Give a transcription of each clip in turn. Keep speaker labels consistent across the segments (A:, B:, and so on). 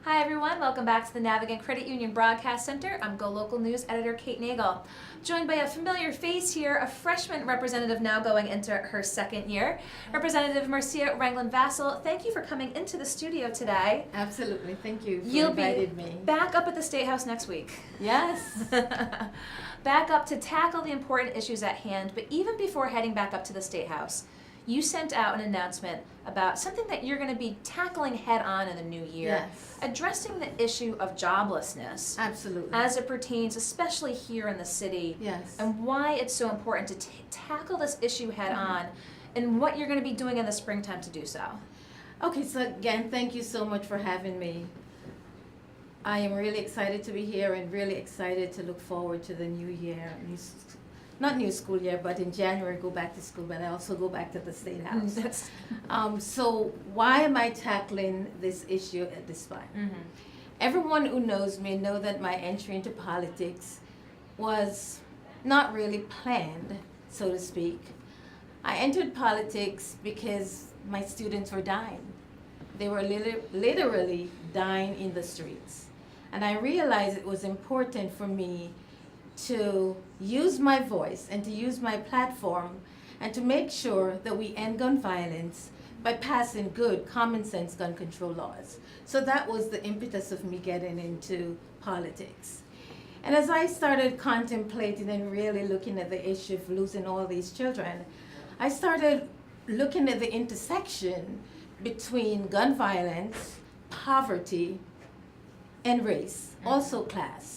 A: Hi everyone, welcome back to the Navigant Credit Union Broadcast Center. I'm GoLocal News Editor Kate Nagel. Joined by a familiar face here, a freshman representative now going into her second year, Representative Marcia Ranglin Vassell. Thank you for coming into the studio today.
B: Absolutely, thank you for
A: You'll
B: inviting
A: be
B: me.
A: back up at the State House next week.
B: Yes.
A: Back up to tackle the important issues at hand, but even before heading back up to the State House, you sent out an announcement about something that you're going to be tackling head on in the new year,
B: Yes.
A: addressing the issue of joblessness.
B: Absolutely.
A: As it pertains, especially here in the city,
B: Yes.
A: and why it's so important to tackle this issue head on, and what you're going to be doing in the springtime to do so.
B: Okay, so again, thank you so much for having me. I am really excited to be here and really excited to look forward to the new year. Not new school year, but in January go back to school, but I also go back to the State House. So why am I tackling this issue at this time? Everyone who knows me know that my entry into politics was not really planned, so to speak. I entered politics because my students were dying. They were literally dying in the streets. And I realized it was important for me to use my voice and to use my platform and to make sure that we end gun violence by passing good common sense gun control laws. So that was the impetus of me getting into politics. And as I started contemplating and really looking at the issue of losing all these children, I started looking at the intersection between gun violence, poverty, and race, also class.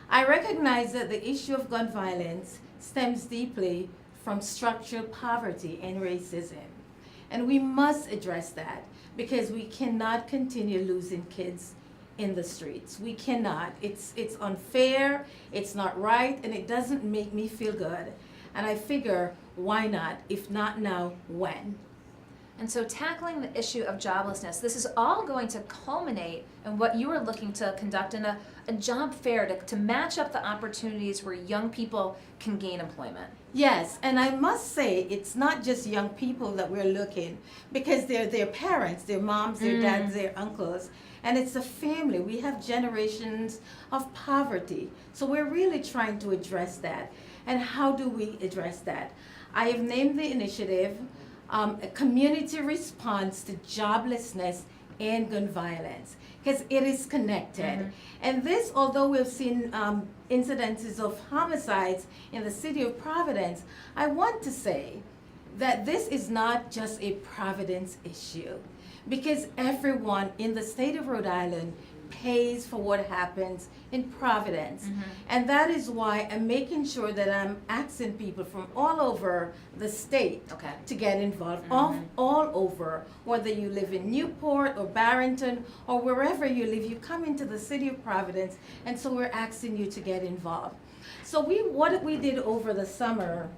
B: I recognize that the issue of gun violence stems deeply from structural poverty and racism. And we must address that because we cannot continue losing kids in the streets. We cannot. It's unfair, it's not right, and it doesn't make me feel good. And I figure, why not? If not now, when?
A: And so tackling the issue of joblessness, this is all going to culminate in what you are looking to conduct in a job fair to match up the opportunities where young people can gain employment.
B: Yes, and I must say it's not just young people that we're looking, because they're their parents, their moms, their dads, their uncles, and it's a family. We have generations of poverty. So we're really trying to address that. And how do we address that? I have named the initiative a community response to joblessness and gun violence, because it is connected. And this, although we've seen incidences of homicides in the city of Providence, I want to say that this is not just a Providence issue, because everyone in the state of Rhode Island pays for what happens in Providence. And that is why I'm making sure that I'm asking people from all over the state to get involved, all over, whether you live in Newport or Barrington or wherever you live, you come into the city of Providence, and so we're asking you to get involved. So what we did over the summer,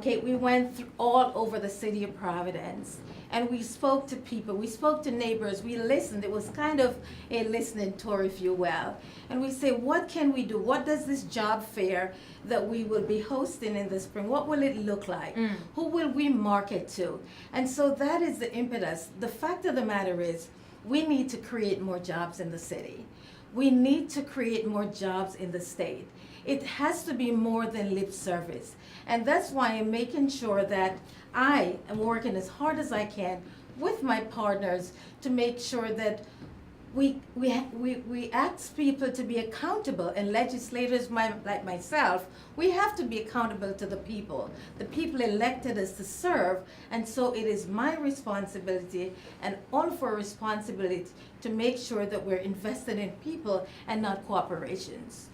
B: Kate, we went all over the city of Providence, and we spoke to people, we spoke to neighbors, we listened. It was kind of a listening tour, if you will. And we say, what can we do? What does this job fair that we will be hosting in the spring, what will it look like? Who will we market to? And so that is the impetus. The fact of the matter is, we need to create more jobs in the city. We need to create more jobs in the state. It has to be more than lip service. And that's why I'm making sure that I am working as hard as I can with my partners to make sure that we ask people to be accountable, and legislators like myself, we have to be accountable to the people. The people elected us to serve, and so it is my responsibility and all of our responsibility to make sure that we're invested in people and not corporations.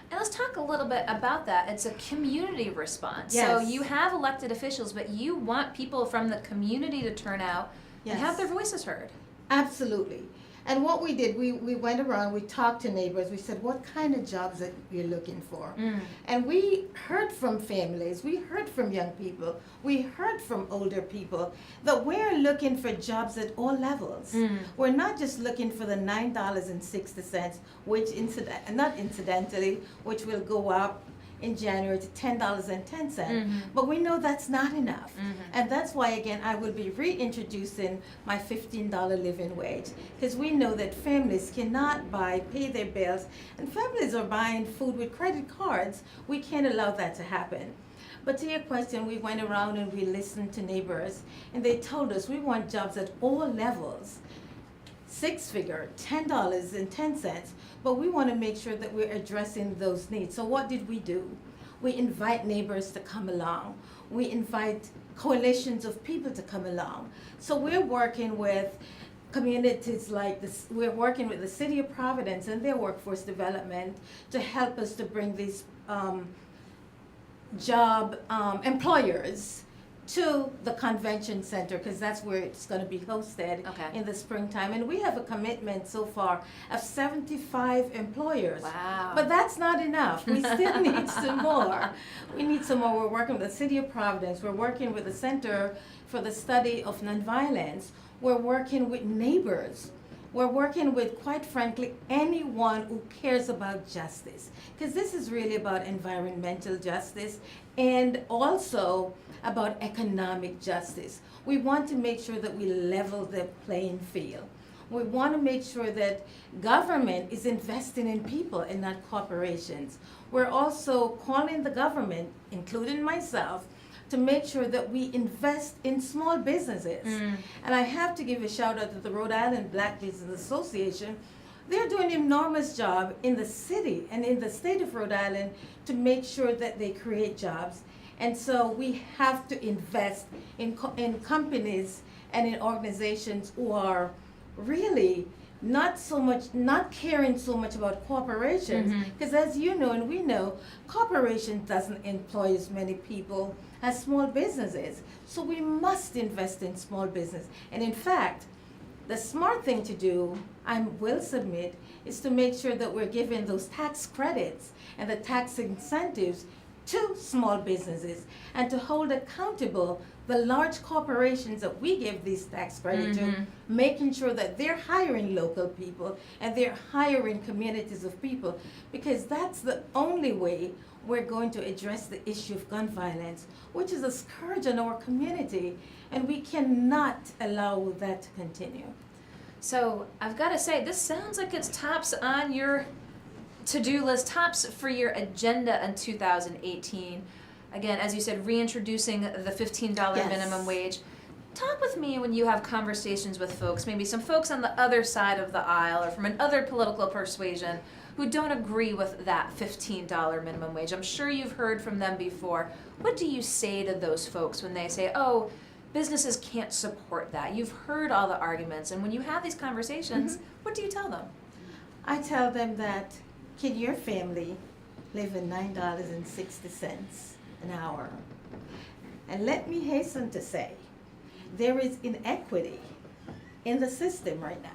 A: And let's talk a little bit about that. It's a community response.
B: Yes.
A: So you have elected officials, but you want people from the community to turn out and have their voices heard.
B: Absolutely. And what we did, we went around, we talked to neighbors, we said, what kind of jobs that you're looking for? And we heard from families, we heard from young people, we heard from older people that we're looking for jobs at all levels. We're not just looking for the $9.60, which not incidentally, which will go up in January to $10.10.
A: Mm-hmm.
B: But we know that's not enough.
A: Mm-hmm.
B: And that's why, again, I will be reintroducing my $15 living wage. Because we know that families cannot pay their bills, and families are buying food with credit cards. We can't allow that to happen. But to your question, we went around and we listened to neighbors, and they told us we want jobs at all levels. Six-figure, $10.10, but we want to make sure that we're addressing those needs. So what did we do? We invite neighbors to come along. We invite coalitions of people to come along. So we're working with communities like this. We're working with the City of Providence and their workforce development to help us to bring these job employers to the convention center, because that's where it's going to be hosted in the springtime. And we have a commitment so far of 75 employers.
A: Wow.
B: But that's not enough. We still need some more. We need some more. We're working with the City of Providence. We're working with the Center for the Study of Nonviolence. We're working with neighbors. We're working with, quite frankly, anyone who cares about justice. Because this is really about environmental justice and also about economic justice. We want to make sure that we level the playing field. We want to make sure that government is investing in people and not corporations. We're also calling the government, including myself, to make sure that we invest in small businesses. And I have to give a shout out to the Rhode Island Black Business Association. They're doing an enormous job in the city and in the state of Rhode Island to make sure that they create jobs. And so we have to invest in companies and in organizations who are really not caring so much about corporations. Because as you know and we know, corporations doesn't employ as many people as small businesses. So we must invest in small business. And in fact, the smart thing to do, I will submit, is to make sure that we're giving those tax credits and the tax incentives to small businesses, and to hold accountable the large corporations that we give these tax credits to, making sure that they're hiring local people and they're hiring communities of people, because that's the only way we're going to address the issue of gun violence, which is a scourge in our community, and we cannot allow that to continue.
A: So I've got to say, this sounds like it's tops on your to-do list, tops for your agenda in 2018. Again, as you said, reintroducing the $15 minimum wage. Talk with me when you have conversations with folks, maybe some folks on the other side of the aisle or from another political persuasion who don't agree with that $15 minimum wage. I'm sure you've heard from them before. What do you say to those folks when they say, oh, businesses can't support that? You've heard all the arguments, and when you have these conversations, what do you tell them?
B: I tell them that, can your family live in $9.60 an hour? And let me hasten to say, there is inequity in the system right now.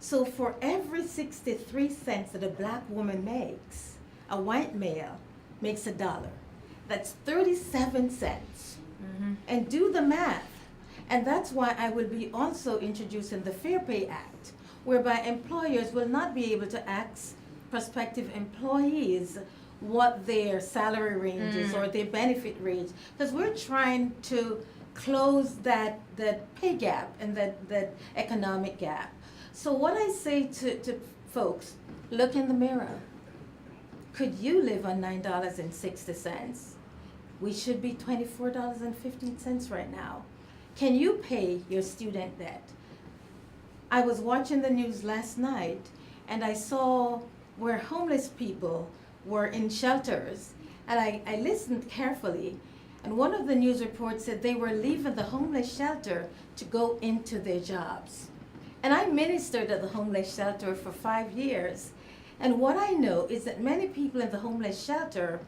B: So for every 63 cents that a black woman makes, a white male makes $1. That's 37 cents. And do the math. And that's why I will be also introducing the Fair Pay Act, whereby employers will not be able to ask prospective employees what their salary range is or their benefit range, because we're trying to close that pay gap and that economic gap. So what I say to folks, look in the mirror. Could you live on $9.60? We should be $24.15 right now. Can you pay your student debt? I was watching the news last night and I saw where homeless people were in shelters, and I listened carefully, and one of the news reports said they were leaving the homeless shelter to go into their jobs. And I ministered at the homeless shelter for 5 years, and what I know is that many people in the homeless shelter,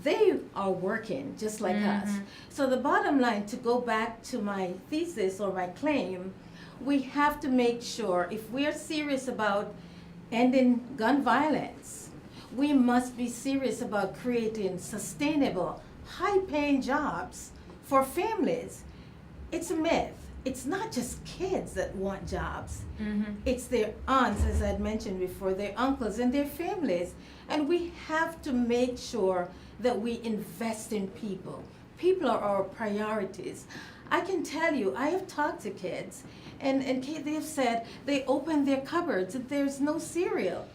B: they are working just like us. So the bottom line, to go back to my thesis or my claim, we have to make sure, if we are serious about ending gun violence, we must be serious about creating sustainable, high-paying jobs for families. It's a myth it's not just kids that want jobs.
A: Mm-hmm.
B: It's their aunts, as I'd mentioned before, their uncles and their families. And we have to make sure that we invest in people. People are our priorities. I can tell you, I have talked to kids, and they have said they open their cupboards and there's no cereal.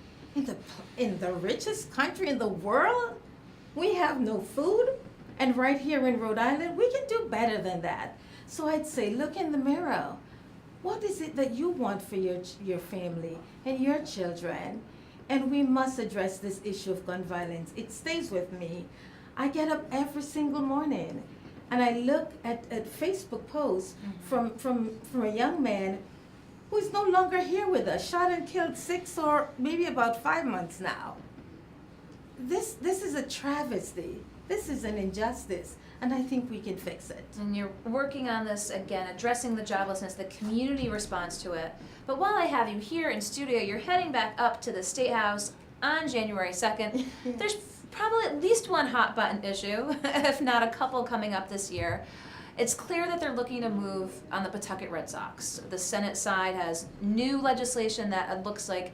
B: In the richest country in the world, we have no food. And right here in Rhode Island, we can do better than that. So I'd say, look in the mirror. What is it that you want for your family and your children? And we must address this issue of gun violence. It stays with me. I get up every single morning and I look at Facebook posts from a young man who is no longer here with us, shot and killed 6 or maybe about 5 months now. This is a travesty. This is an injustice, and I think we can fix it.
A: And you're working on this again, addressing the joblessness, the community response to it. But while I have you here in studio, you're heading back up to the State House on January 2nd. There's probably at least one hot button issue, if not a couple coming up this year. It's clear that they're looking to move on the Pawtucket Red Sox. The Senate side has new legislation that it looks like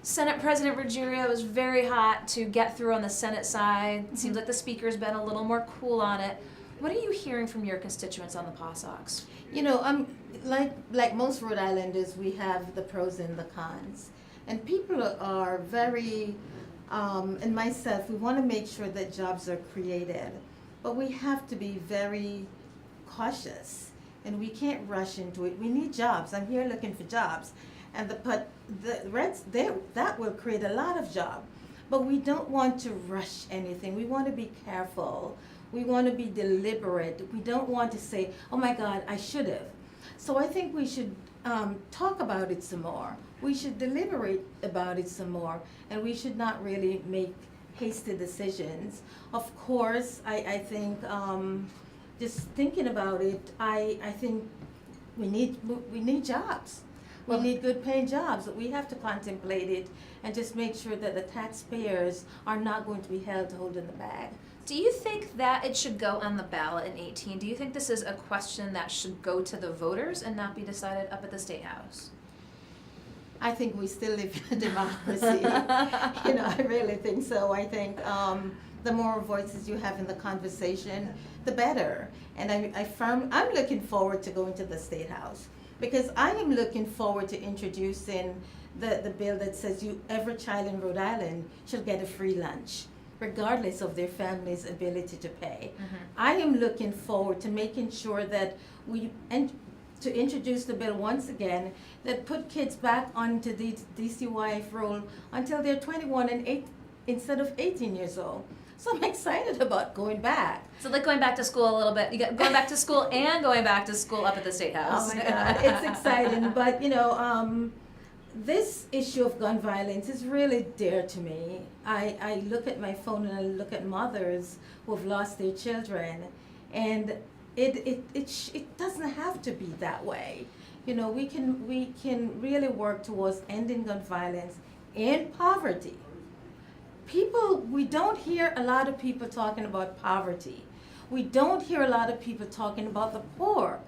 A: Senate President Ruggiero is very hot to get through on the Senate side. It seems like the Speaker's been a little more cool on it. What are you hearing from your constituents on the Paw Sox?
B: You know, like most Rhode Islanders, we have the pros and the cons. And people are very, and myself, we want to make sure that jobs are created. But we have to be very cautious, and we can't rush into it. We need jobs. I'm here looking for jobs. And the Reds, that will create a lot of jobs. But we don't want to rush anything. We want to be careful. We want to be deliberate. We don't want to say, oh my God, I should have. So I think we should talk about it some more. We should deliberate about it some more. And we should not really make hasty decisions. Of course, I think, just thinking about it, I think we need jobs. We need good paying jobs. We have to contemplate it and just make sure that the taxpayers are not going to be held holding the bag.
A: Do you think that it should go on the ballot in 18? Do you think this is a question that should go to the voters and not be decided up at the State House?
B: I think we still live in a democracy. You know, I really think so. I think the more voices you have in the conversation, the better. And I'm looking forward to going to the State House, because I am looking forward to introducing the bill that says every child in Rhode Island should get a free lunch, regardless of their family's ability to pay. Mm-hmm. I am looking forward to making sure that to introduce the bill once again that put kids back onto the DCYF roll until they're 21 and instead of 18 years old. So I'm excited about going back.
A: So like going back to school a little bit. You got going back to school and going back to school up at the State House.
B: Oh my God, it's exciting. But you know, this issue of gun violence is really dear to me. I look at my phone and I look at mothers who have lost their children, and it doesn't have to be that way. You know, we can really work towards ending gun violence and poverty. We don't hear a lot of people talking about poverty. We don't hear a lot of people talking about the poor.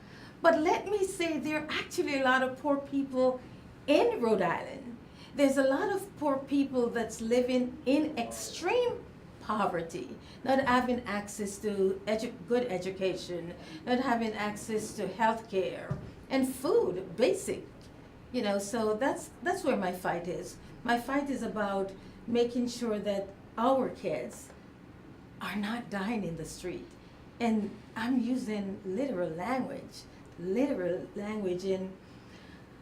B: But let me say, there are actually a lot of poor people in Rhode Island. There's a lot of poor people that's living in extreme poverty, not having access to good education, not having access to health care and food, basic. You know, so that's where my fight is. My fight is about making sure that our kids are not dying in the street. And I'm using literal language, and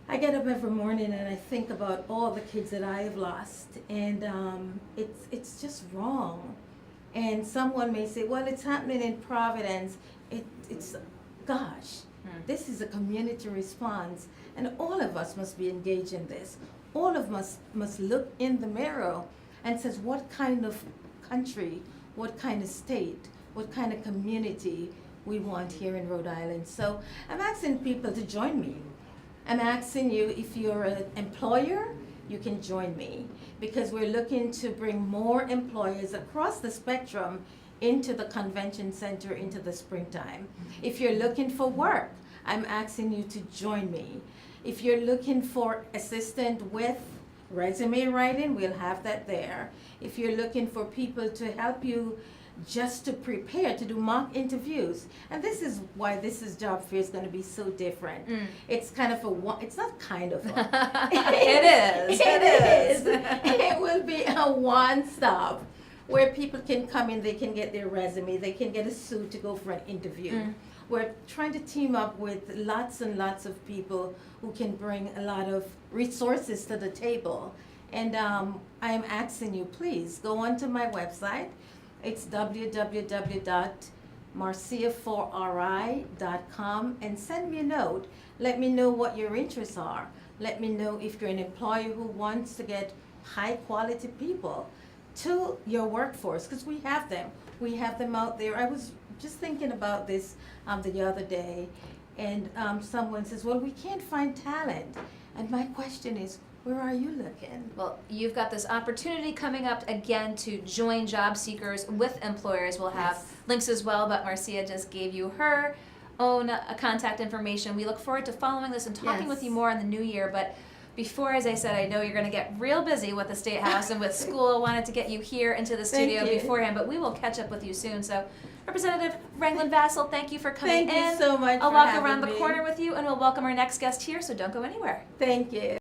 B: I get up every morning and I think about all the kids that I have lost, and it's just wrong. And someone may say, well, it's happening in Providence. This is a community response, and all of us must be engaged in this. All of us must look in the mirror and says, what kind of country, what kind of state, what kind of community we want here in Rhode Island. So I'm asking people to join me. I'm asking you, if you're an employer, you can join me, because we're looking to bring more employers across the spectrum into the convention center into the springtime. If you're looking for work, I'm asking you to join me. If you're looking for assistant with resume writing, we'll have that there. If you're looking for people to help you just to prepare to do mock interviews, and this is why job fair is going to be so different. It's kind of it's not kind of
A: It is.
B: It will be a one-stop where people can come in, they can get their resume, they can get a suit to go for an interview. We're trying to team up with lots and lots of people who can bring a lot of resources to the table. And I am asking you, please go onto my website. It's www.marcia4ri.com and send me a note. Let me know what your interests are. Let me know if you're an employer who wants to get high quality people to your workforce, because we have them. We have them out there. I was just thinking about this the other day, and someone says, well, we can't find talent. And my question is, where are you looking?
A: Well, you've got this opportunity coming up again to join job seekers with employers. We'll have links as well, but Marcia just gave you her own contact information. We look forward to following this and talking with you more in the new year. But before, as I said, I know you're going to get real busy with the State House and with school. I wanted to get you here into the studio beforehand, but we will catch up with you soon. So, Representative Ranglin Vassell, thank you for coming in.
B: Thank you so much.
A: I'll walk around the corner with you, and we'll welcome our next guest here, so don't go anywhere.
B: Thank you.